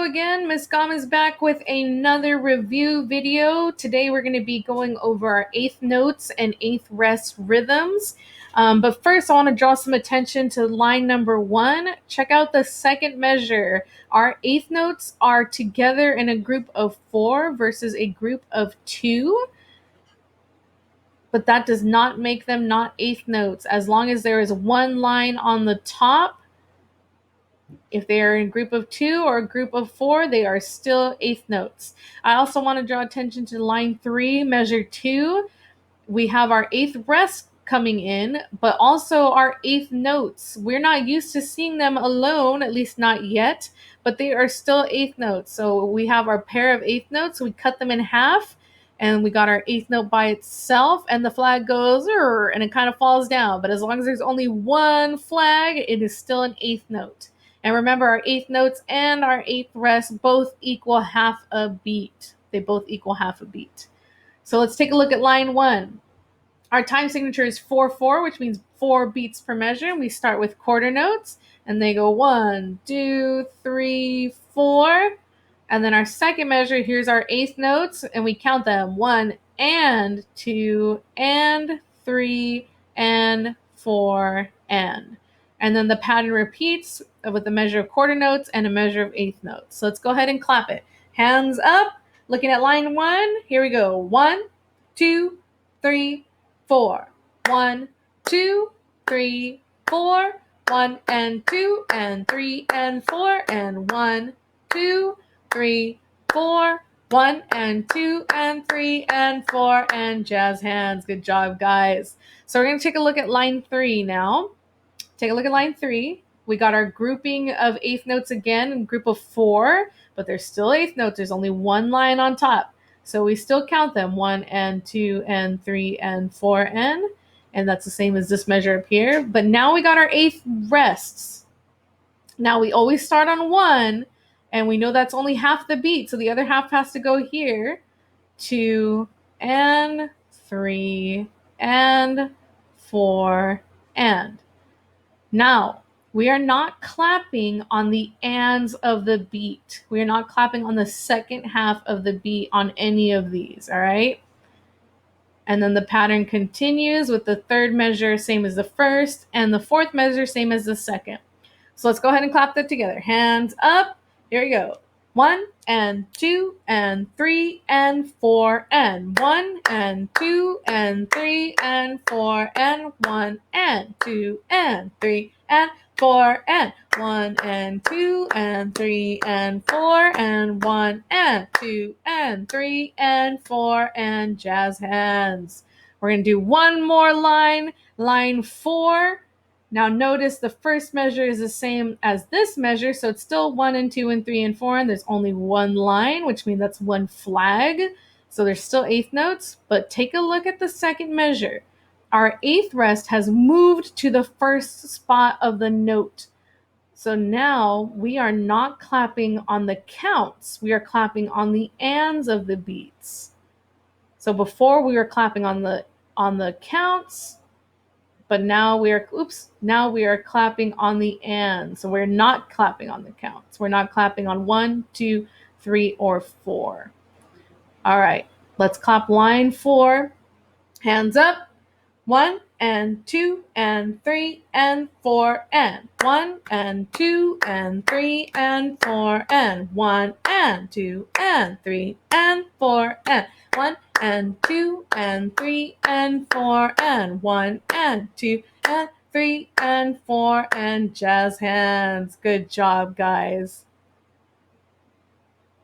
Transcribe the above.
again. Miss Gamez back with another review video. Today we're going to be going over our eighth notes and eighth rest rhythms. But first I want to draw some attention to line number 1. Check out the second measure. Our eighth notes are together in a group of 4 versus a group of 2. But that does not make them not eighth notes. As long as there is one line on the top, if they are in a group of 2 or a group of 4, they are still eighth notes. I also want to draw attention to line 3, measure 2. We have our eighth rest coming in, but also our eighth notes. We're not used to seeing them alone, at least not yet, but they are still eighth notes. So we have our pair of eighth notes. We cut them in half, and we got our eighth note by itself, and the flag goes, and it kind of falls down. But as long as there's only one flag, it is still an eighth note. And remember, our eighth notes and our eighth rest both equal half a beat. They both equal half a beat. So let's take a look at line 1. Our time signature is 4/4, which means 4 beats per measure. We start with quarter notes, and they go 1, 2, 3, 4. And then our second measure, here's our eighth notes, and we count them 1 and 2 and 3 and 4 and. And then the pattern repeats with a measure of quarter notes and a measure of eighth notes. So let's go ahead and clap it. Hands up, looking at line 1. Here we go. 1, 2, 3, 4. 1, 2, 3, 4. 1 and 2 and 3 and 4 and 1, 2, 3, 4. 1 and 2 and 3 and 4 and jazz hands. Good job, guys. So we're going to take a look at line 3 now. Take a look at line 3. We got our grouping of eighth notes again in group of 4, but they're still eighth notes. There's only one line on top. So we still count them 1 and 2 and 3 and 4 and that's the same as this measure up here. But now we got our eighth rests. Now we always start on 1, and we know that's only half the beat. So the other half has to go here. 2 and 3 and 4 and. Now, we are not clapping on the ands of the beat. We are not clapping on the second half of the beat on any of these, all right? And then the pattern continues with the third measure, same as the first, and the fourth measure, same as the second. So let's go ahead and clap that together. Hands up. Here we go. 1 and 2 and 3 and 4 and 1 and 2 and 3 and 4 and 1 and 2 and 3 and 4 and 1 and 2 and 3 and 4 and 1 and 2 and 3 and 4 and jazz hands. We're going to do one more line, line 4. Now notice the first measure is the same as this measure, so it's still 1 and 2 and 3 and 4, and there's only one line, which means that's one flag. So there's still eighth notes, but take a look at the second measure. Our eighth rest has moved to the first spot of the note. So now we are not clapping on the counts, we are clapping on the ands of the beats. So before we were clapping on the counts, but now we are clapping on the and. So we're not clapping on the counts. We're not clapping on 1, 2, 3, or 4. All right, let's clap line 4. Hands up. 1 and 2 and 3 and 4 and 1 and 2 and 3 and 4 and 1 and 2 and 3 and 4 and 1 and 2 and 3 and 4 and 1 and 2 and 3 and 4 and jazz hands. Good job, guys.